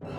What's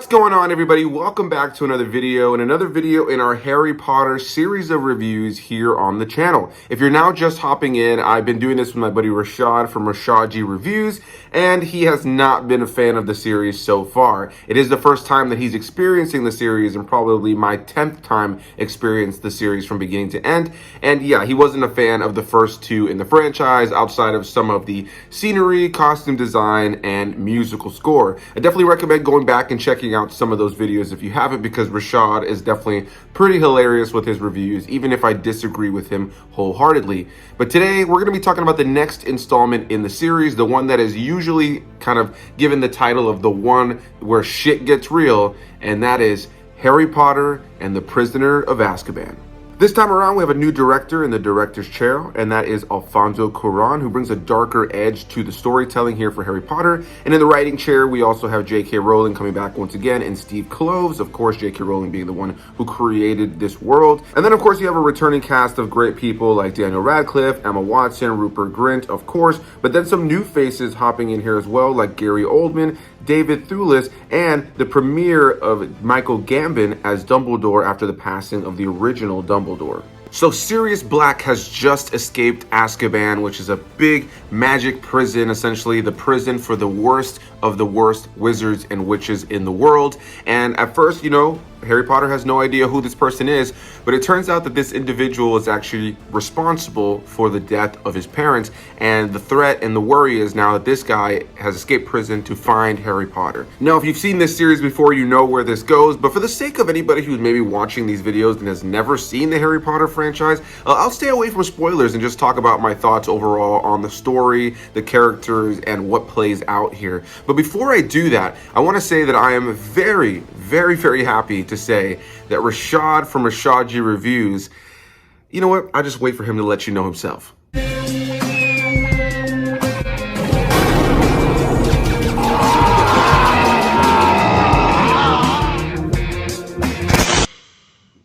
going on, everybody? Welcome back to another video in our Harry Potter series of reviews here on the channel. If you're now just hopping in, I've been doing this with my buddy Rashad from Rashad G Reviews, and he has not been a fan of the series so far. It is the first time that he's experiencing the series, and probably my 10th time experienced the series from beginning to end. And yeah, he wasn't a fan of the first two in the franchise, outside of some of the scenery, costume design, and musical score. I definitely recommend going back and checking out some of those videos if you haven't, because Rashad is definitely pretty hilarious with his reviews, even if I disagree with him wholeheartedly. But today we're going to be talking about the next installment in the series, the one that is usually kind of given the title of the one where shit gets real, and that is Harry Potter and the Prisoner of Azkaban. This time around, we have a new director in the director's chair, and that is Alfonso Cuarón, who brings a darker edge to the storytelling here for Harry Potter. And in the writing chair, we also have J.K. Rowling coming back once again, and Steve Kloves, of course, J.K. Rowling being the one who created this world. And then, of course, you have a returning cast of great people like Daniel Radcliffe, Emma Watson, Rupert Grint, of course, but then some new faces hopping in here as well, like Gary Oldman, David Thewlis, and the premiere of Michael Gambon as Dumbledore after the passing of the original Dumbledore. So Sirius Black has just escaped Azkaban, which is a big magic prison, essentially the prison for the worst of the worst wizards and witches in the world. And at first, Harry Potter has no idea who this person is, but it turns out that this individual is actually responsible for the death of his parents, and the threat and the worry is now that this guy has escaped prison to find Harry Potter. Now, if you've seen this series before, you know where this goes, but for the sake of anybody who's maybe watching these videos and has never seen the Harry Potter franchise, I'll stay away from spoilers and just talk about my thoughts overall on the story, the characters, and what plays out here. But before I do that, I want to say that I am very, very, very happy to say that Rashad from Rashad G Reviews, you know what? I just wait for him to let you know himself. Boy,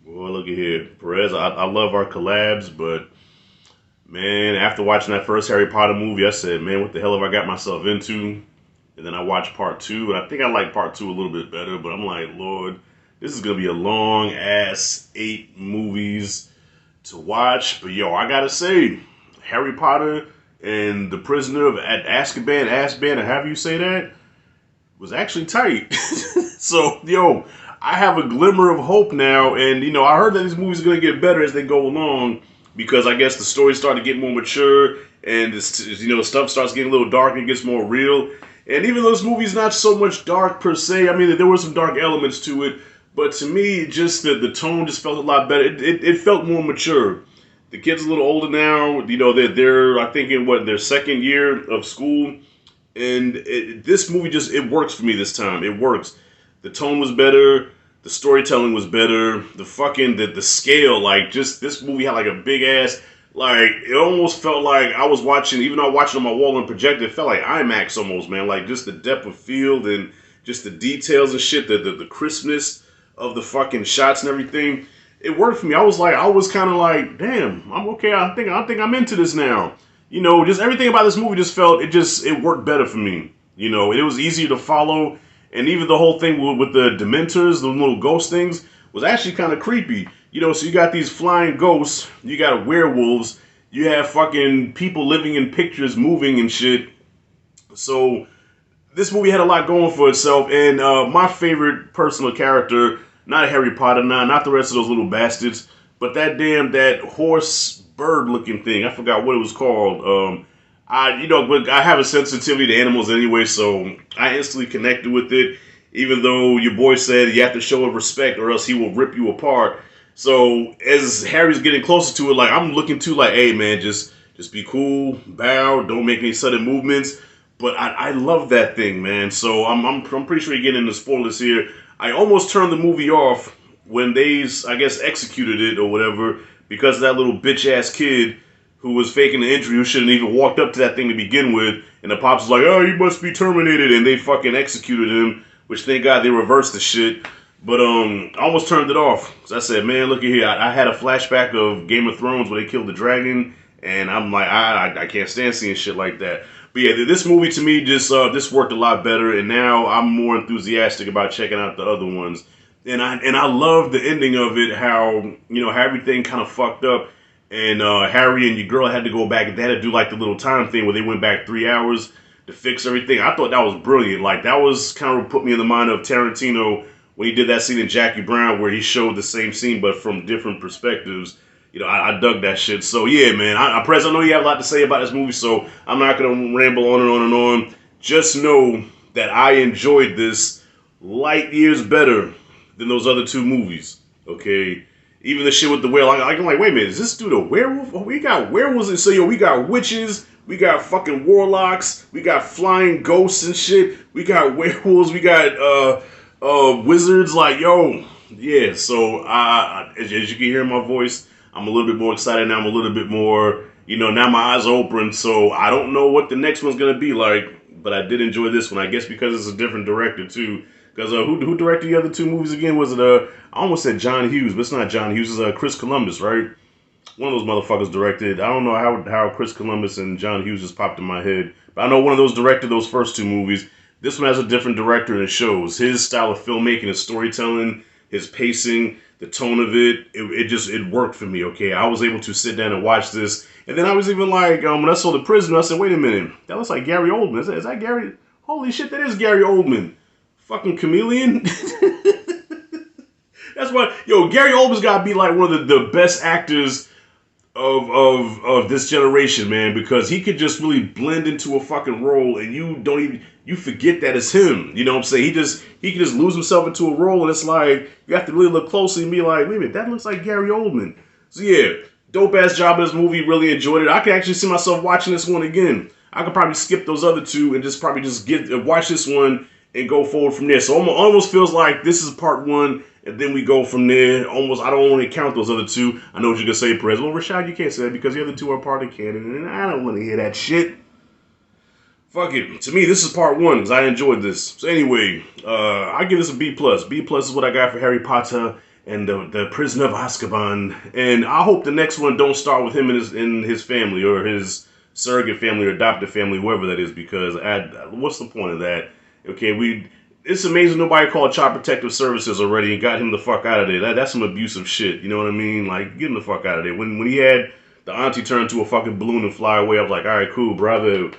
look at here. Perez, I love our collabs, but man, after watching that first Harry Potter movie, I said, man, what the hell have I got myself into? And then I watched part two, and I think I like part two a little bit better, but I'm like, Lord, this is going to be a long-ass 8 movies to watch. But, yo, I got to say, Harry Potter and the Prisoner of Azkaban, or however you say that, was actually tight. So, yo, I have a glimmer of hope now. And, I heard that these movies are going to get better as they go along, because I guess the stories start to get more mature, and, stuff starts getting a little darker and gets more real. And even though this movie's not so much dark per se, I mean, there were some dark elements to it, but to me, just the tone just felt a lot better. It felt more mature. The kid's a little older now. They're I think in their second year of school, and this movie it works for me this time. It works. The tone was better. The storytelling was better. The scale, this movie had like a big ass. Like, it almost felt like I was watching, even though I watched it on my wall and projector, it felt like IMAX almost, man. Like, just the depth of field and just the details and shit, the crispness of the fucking shots and everything. It worked for me. I was kind of like, damn, I'm okay. I think I'm into this now. Just everything about this movie it worked better for me. It was easier to follow. And even the whole thing with the Dementors, the little ghost things, was actually kind of creepy. So you got these flying ghosts, you got werewolves, you have fucking people living in pictures, moving and shit. So this movie had a lot going for itself, and my favorite personal character, not Harry Potter, not the rest of those little bastards, but that horse bird looking thing. I forgot what it was called. But I have a sensitivity to animals anyway, so I instantly connected with it. Even though your boy said you have to show respect or else he will rip you apart. So as Harry's getting closer to it, I'm looking to hey man, just be cool, bow, don't make any sudden movements. But I love that thing, man. So I'm pretty sure you're getting into spoilers here. I almost turned the movie off when they, I guess, executed it or whatever, because of that little bitch ass kid who was faking the injury, who shouldn't even walked up to that thing to begin with, and the pops was like, oh, you must be terminated, and they fucking executed him, which thank God they reversed the shit. But I almost turned it off. So I said, man, look at here. I had a flashback of Game of Thrones where they killed the dragon, and I'm like, I can't stand seeing shit like that. But yeah, this movie to me just this worked a lot better, and now I'm more enthusiastic about checking out the other ones. And I love the ending of it, how how everything kind of fucked up, and Harry and your girl had to go back, and they had to do like the little time thing where they went back 3 hours to fix everything. I thought that was brilliant. Like, that was kind of put me in the mind of Tarantino when he did that scene in Jackie Brown where he showed the same scene but from different perspectives. I dug that shit. So yeah, man, Perez, I know you have a lot to say about this movie, so I'm not going to ramble on and on and on. Just know that I enjoyed this light years better than those other two movies, okay? Even the shit with the werewolf, I'm like, wait a minute, is this dude a werewolf? Oh, we got werewolves, so we got witches, we got fucking warlocks, we got flying ghosts and shit, we got werewolves, we got wizards, like, yo, yeah. So as you can hear in my voice, I'm a little bit more excited now. I'm a little bit more, now my eyes are open. So I don't know what the next one's gonna be like, but I did enjoy this one. I guess because it's a different director too. Because who directed the other two movies again? Was it I almost said John Hughes, but it's not John Hughes. It's Chris Columbus, right? One of those motherfuckers directed. I don't know how Chris Columbus and John Hughes just popped in my head, but I know one of those directed those first two movies. This one has a different director, and it shows his style of filmmaking, his storytelling, his pacing, the tone of it. It worked for me. Okay, I was able to sit down and watch this, and then I was even like, when I saw The Prisoner, I said, wait a minute, that looks like Gary Oldman. Is that Gary? Holy shit, that is Gary Oldman. Fucking chameleon. That's why, Gary Oldman's got to be like one of the best actors of this generation, man, because he could just really blend into a fucking role, and you forget that it's him. You know what I'm saying? He can just lose himself into a role, and it's like you have to really look closely and be like, wait a minute, that looks like Gary Oldman. So yeah, dope ass job in this movie. Really enjoyed it. I can actually see myself watching this one again. I could probably skip those other two and just watch this one and go forward from there. So almost feels like this is part one, and then we go from there. Almost, I don't want to count those other two. I know what you're going to say, Perez. Well, Rashad, you can't say that because the other two are part of canon, and I don't want to hear that shit. Fuck it. To me, this is part one because I enjoyed this. So anyway, I give this a B+. B+ is what I got for Harry Potter and the Prisoner of Azkaban. And I hope the next one don't start with him and his family, or his surrogate family or adopted family, whoever that is, because what's the point of that? Okay, it's amazing nobody called Child Protective Services already and got him the fuck out of there. That's some abusive shit, you know what I mean? Like, get him the fuck out of there. When he had the auntie turn into a fucking balloon and fly away, I was like, all right, cool, bravo.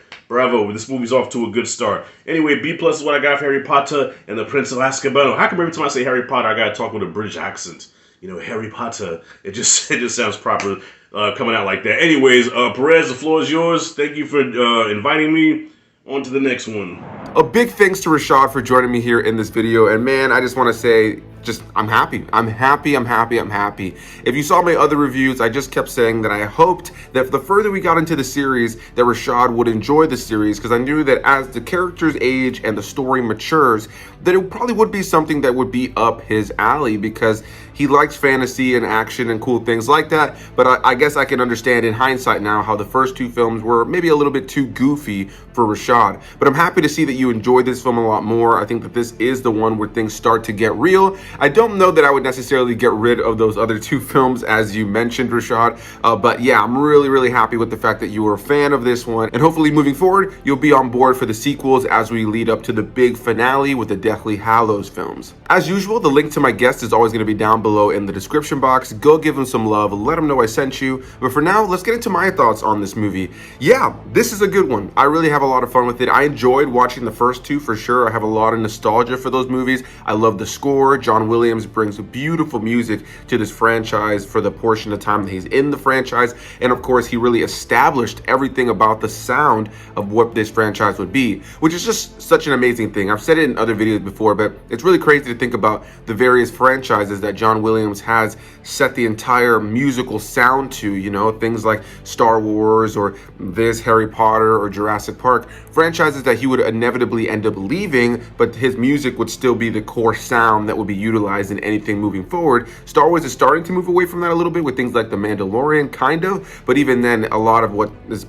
This movie's off to a good start. Anyway, B+ is what I got for Harry Potter and the Prince of Azkaban. How come every time I say Harry Potter, I gotta talk with a British accent? Harry Potter. It just sounds proper coming out like that. Anyways, Perez, the floor is yours. Thank you for inviting me. On to the next one. A big thanks to Rashad for joining me here in this video. And man, I just want to say, I'm happy. I'm happy. If you saw my other reviews, I just kept saying that I hoped that the further we got into the series, that Rashad would enjoy the series, because I knew that as the characters age and the story matures, that it probably would be something that would be up his alley, because he likes fantasy and action and cool things like that. But I guess I can understand in hindsight now how the first two films were maybe a little bit too goofy for Rashad. But I'm happy to see that you enjoyed this film a lot more. I think that this is the one where things start to get real. I don't know that I would necessarily get rid of those other two films, as you mentioned, Rashad. But yeah, I'm really happy with the fact that you were a fan of this one. And hopefully moving forward, you'll be on board for the sequels as we lead up to the big finale with the Deathly Hallows films. As usual, the link to my guest is always going to be down below in the description box. Go give him some love, let him know I sent you. But for now, let's get into my thoughts on this movie. Yeah, this is a good one. I really have a lot of fun with it. I enjoyed watching the first two for sure. I have a lot of nostalgia for those movies. I love the score. John Williams brings beautiful music to this franchise for the portion of time that he's in the franchise. And of course, he really established everything about the sound of what this franchise would be, which is just such an amazing thing. I've said it in other videos before, but it's really crazy to think about the various franchises that John Williams has set the entire musical sound to, things like Star Wars or this Harry Potter or Jurassic Park, franchises that he would inevitably end up leaving, but his music would still be the core sound that would be utilized in anything moving forward. Star Wars is starting to move away from that a little bit with things like The Mandalorian, kind of, but even then, a lot of what is,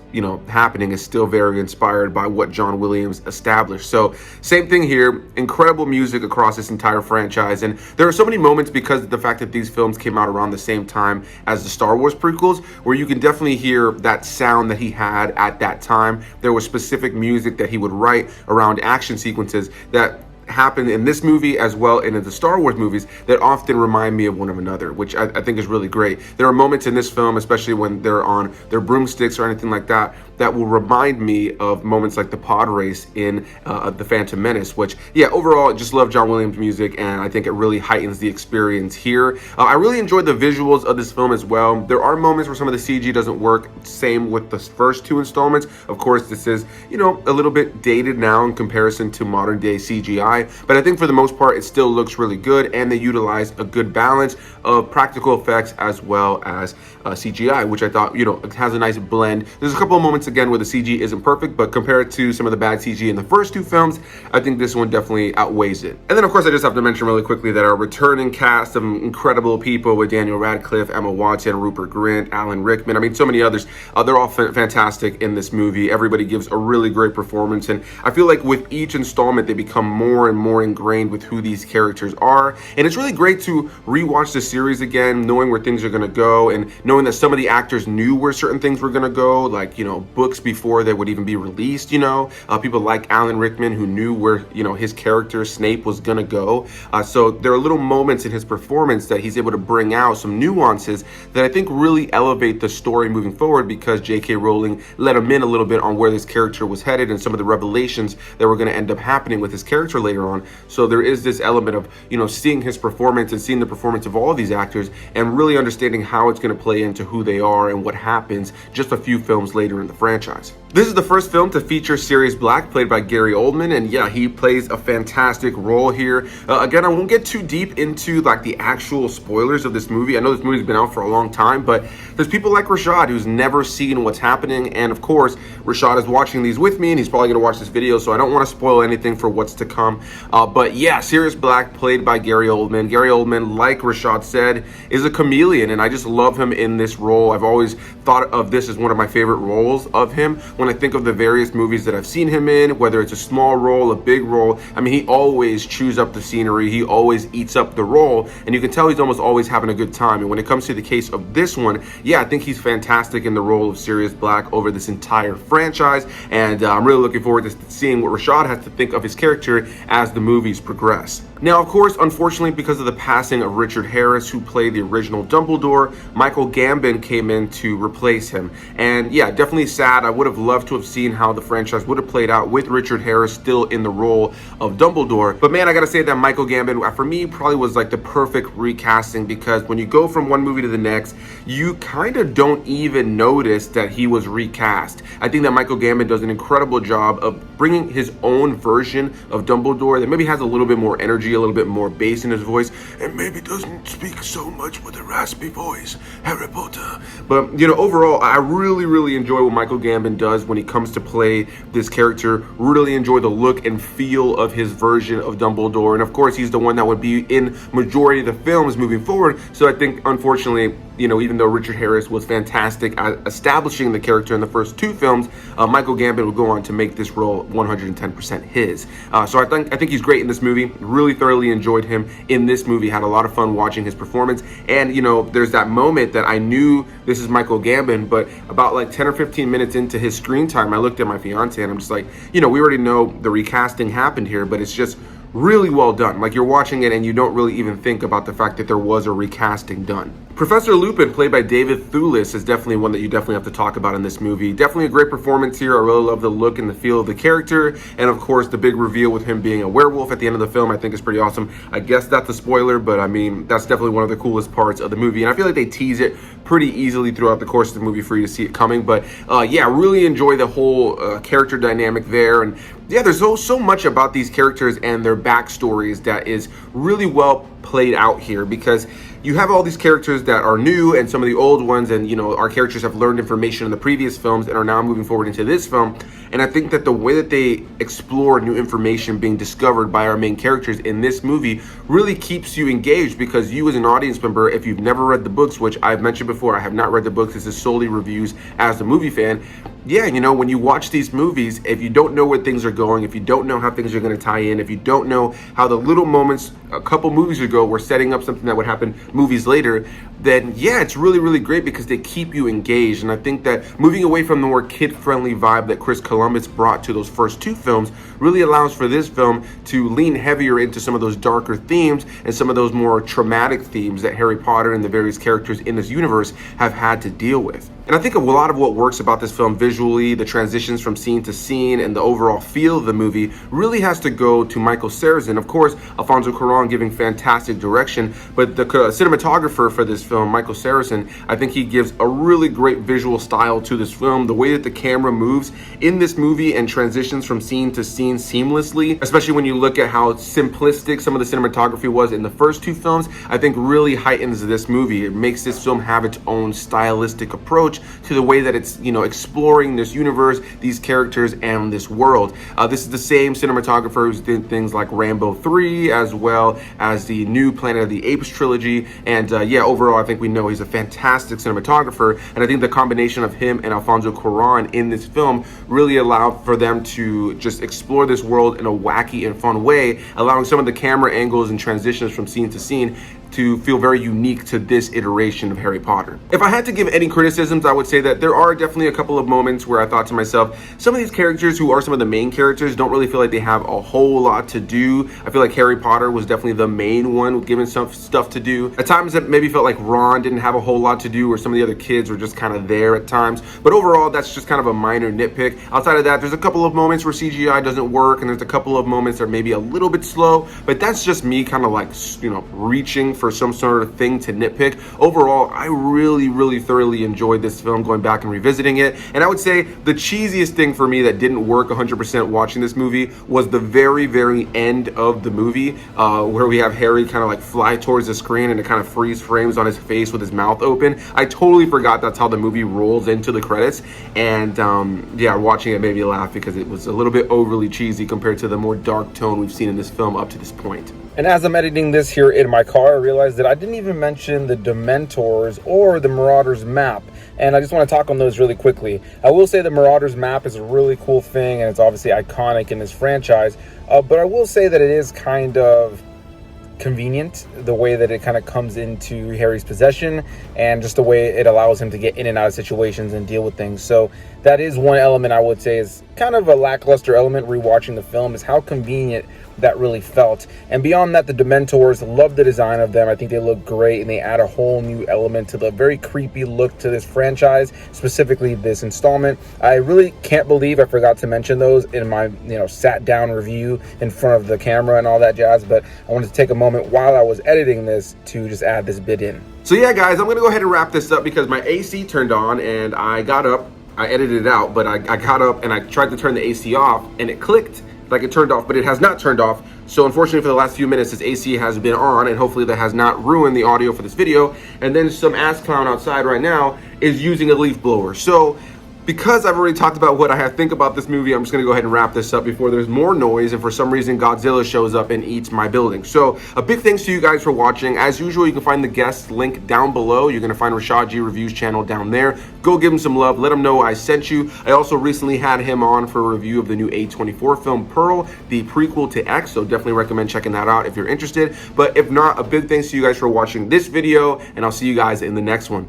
happening is still very inspired by what John Williams established. So same thing here, incredible music across this entire franchise, and there are so many moments because of the fact that these films came out around the same time as the Star Wars prequels, where you can definitely hear that sound that he had at that time. There was specific music that he would write around action sequences that happened in this movie as well and in the Star Wars movies that often remind me of one of another, which I think is really great. There are moments in this film, especially when they're on their broomsticks or anything like that, that will remind me of moments like the pod race in The Phantom Menace, which, yeah, overall, I just love John Williams' music, and I think it really heightens the experience here. I really enjoyed the visuals of this film as well. There are moments where some of the CG doesn't work, same with the first two installments. Of course, this is, a little bit dated now in comparison to modern day CGI, but I think for the most part, it still looks really good, and they utilize a good balance of practical effects as well as CGI, which I thought, it has a nice blend. There's a couple of moments again where the CG isn't perfect, but compared to some of the bad CG in the first two films, I think this one definitely outweighs it. And then of course I just have to mention really quickly that our returning cast of incredible people with Daniel Radcliffe, Emma Watson, Rupert Grint, Alan Rickman, so many others, they're all fantastic in this movie. Everybody gives a really great performance, and I feel like with each installment they become more and more ingrained with who these characters are, and it's really great to rewatch the series again, knowing where things are going to go, and knowing that some of the actors knew where certain things were going to go, like books before they would even be released. People like Alan Rickman who knew where his character Snape was going to go. So there are little moments in his performance that he's able to bring out some nuances that I think really elevate the story moving forward, because J.K. Rowling let him in a little bit on where this character was headed and some of the revelations that were going to end up happening with his character later on. So there is this element of seeing his performance and seeing the performance of all of these actors and really understanding how it's going to play into who they are and what happens just a few films later in the franchise. This is the first film to feature Sirius Black, played by Gary Oldman, and yeah, he plays a fantastic role here. Again, I won't get too deep into the actual spoilers of this movie. I know this movie's been out for a long time, but there's people like Rashad who's never seen what's happening, and of course, Rashad is watching these with me, and he's probably going to watch this video, so I don't want to spoil anything for what's to come. But yeah, Sirius Black, played by Gary Oldman. Gary Oldman, like Rashad said, is a chameleon, and I just love him in this role. I've always thought of this as one of my favorite roles of him. When I think of the various movies that I've seen him in, whether it's a small role, a big role, he always chews up the scenery, he always eats up the role, and you can tell he's almost always having a good time. And when it comes to the case of this one, yeah, I think he's fantastic in the role of Sirius Black over this entire franchise, and I'm really looking forward to seeing what Rashad has to think of his character as the movies progress. Now, of course, unfortunately, because of the passing of Richard Harris, who played the original Dumbledore, Michael Gambon came in to replace him. And yeah, definitely sad. I would have loved to have seen how the franchise would have played out with Richard Harris still in the role of Dumbledore. But man, I gotta say that Michael Gambon, for me, probably was like the perfect recasting, because when you go from one movie to the next, you kind of don't even notice that he was recast. I think that Michael Gambon does an incredible job of bringing his own version of Dumbledore that maybe has a little bit more energy, a little bit more bass in his voice, and maybe doesn't speak so much with a raspy voice, Harry Potter. But overall, I really enjoy what Michael Gambon does when he comes to play this character. Really enjoy the look and feel of his version of Dumbledore, and of course he's the one that would be in majority of the films moving forward. So I think, unfortunately, even though Richard Harris was fantastic at establishing the character in the first two films, Michael Gambon would go on to make this role 110% his. So I think he's great in this movie. Really thoroughly enjoyed him in this movie. Had a lot of fun watching his performance. And there's that moment that I knew this is Michael Gambon, but about like 10 or 15 minutes into his screen time, I looked at my fiance and I'm just like, we already know the recasting happened here, but it's just really well done. Like, you're watching it and you don't really even think about the fact that there was a recasting done. Professor Lupin, played by David Thewlis, is definitely one that you definitely have to talk about in this movie. Definitely a great performance here. I really love the look and the feel of the character, and of course the big reveal with him being a werewolf at the end of the film I think is pretty awesome. I guess that's a spoiler, but that's definitely one of the coolest parts of the movie, and I feel like they tease it pretty easily throughout the course of the movie for you to see it coming. But yeah, really enjoy the whole character dynamic there, and yeah, there's so much about these characters and their backstories that is really well played out here, because you have all these characters that are new and some of the old ones, and our characters have learned information in the previous films and are now moving forward into this film. And I think that the way that they explore new information being discovered by our main characters in this movie really keeps you engaged, because you as an audience member, if you've never read the books, which I've mentioned before, I have not read the books, this is solely reviews as a movie fan. Yeah, when you watch these movies, if you don't know where things are going, if you don't know how things are going to tie in, if you don't know how the little moments a couple movies ago were setting up something that would happen movies later, then yeah, it's really, really great because they keep you engaged. And I think that moving away from the more kid-friendly vibe that Chris Columbus brought to those first two films really allows for this film to lean heavier into some of those darker themes and some of those more traumatic themes that Harry Potter and the various characters in this universe have had to deal with. And I think a lot of what works about this film visually, the transitions from scene to scene, and the overall feel of the movie really has to go to Michael Sarrazin. Of course, Alfonso Cuarón giving fantastic direction, but the cinematographer for this film, Michael Sarrazin, I think he gives a really great visual style to this film. The way that the camera moves in this movie and transitions from scene to scene seamlessly, especially when you look at how simplistic some of the cinematography was in the first two films, I think really heightens this movie. It makes this film have its own stylistic approach to the way that it's, exploring this universe, these characters, and this world. This is the same cinematographer who's did things like Rambo 3, as well as the new Planet of the Apes trilogy. And yeah, overall, I think we know he's a fantastic cinematographer. And I think the combination of him and Alfonso Cuarón in this film really allowed for them to just explore this world in a wacky and fun way, allowing some of the camera angles and transitions from scene to scene to feel very unique to this iteration of Harry Potter. If I had to give any criticisms, I would say that there are definitely a couple of moments where I thought to myself, some of these characters who are some of the main characters don't really feel like they have a whole lot to do. I feel like Harry Potter was definitely the main one given some stuff to do. At times it maybe felt like Ron didn't have a whole lot to do, or some of the other kids were just kind of there at times. But overall, that's just kind of a minor nitpick. Outside of that, there's a couple of moments where CGI doesn't work, and there's a couple of moments that are maybe a little bit slow, but that's just me kind of like, reaching for some sort of thing to nitpick. Overall, I really, really thoroughly enjoyed this film, going back and revisiting it. And I would say the cheesiest thing for me that didn't work 100% watching this movie was the very, very end of the movie, where we have Harry kind of like fly towards the screen and it kind of freeze frames on his face with his mouth open. I totally forgot that's how the movie rolls into the credits. And yeah, watching it made me laugh because it was a little bit overly cheesy compared to the more dark tone we've seen in this film up to this point. And as I'm editing this here in my car, I realized that I didn't even mention the Dementors or the Marauders Map. And I just want to talk on those really quickly. I will say the Marauders Map is a really cool thing, and it's obviously iconic in this franchise. But I will say that it is kind of convenient, the way that it kind of comes into Harry's possession, and just the way it allows him to get in and out of situations and deal with things. So that is one element I would say is kind of a lackluster element rewatching the film, is how convenient that really felt. And beyond that, the Dementors, love the design of them. I think they look great, and they add a whole new element to the very creepy look to this franchise, specifically this installment. I really can't believe I forgot to mention those in my sat down review in front of the camera and all that jazz, but I wanted to take a moment while I was editing this to just add this bit in. So yeah, guys, I'm gonna go ahead and wrap this up because my AC turned on and I got up. I edited it out, but I got up and I tried to turn the AC off and it clicked like it turned off, but it has not turned off. So unfortunately for the last few minutes, this AC has been on, and hopefully that has not ruined the audio for this video. And then some ass clown outside right now is using a leaf blower. So because I've already talked about what I think about this movie, I'm just gonna go ahead and wrap this up before there's more noise and for some reason Godzilla shows up and eats my building. So a big thanks to you guys for watching. As usual, you can find the guest link down below. You're gonna find Rashad G Reviews channel down there. Go give him some love, let him know I sent you. I also recently had him on for a review of the new A24 film Pearl, the prequel to X, so definitely recommend checking that out if you're interested. But if not, a big thanks to you guys for watching this video, and I'll see you guys in the next one.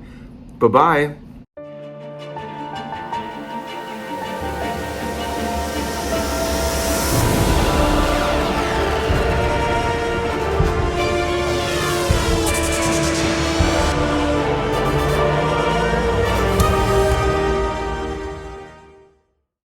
Bye-bye.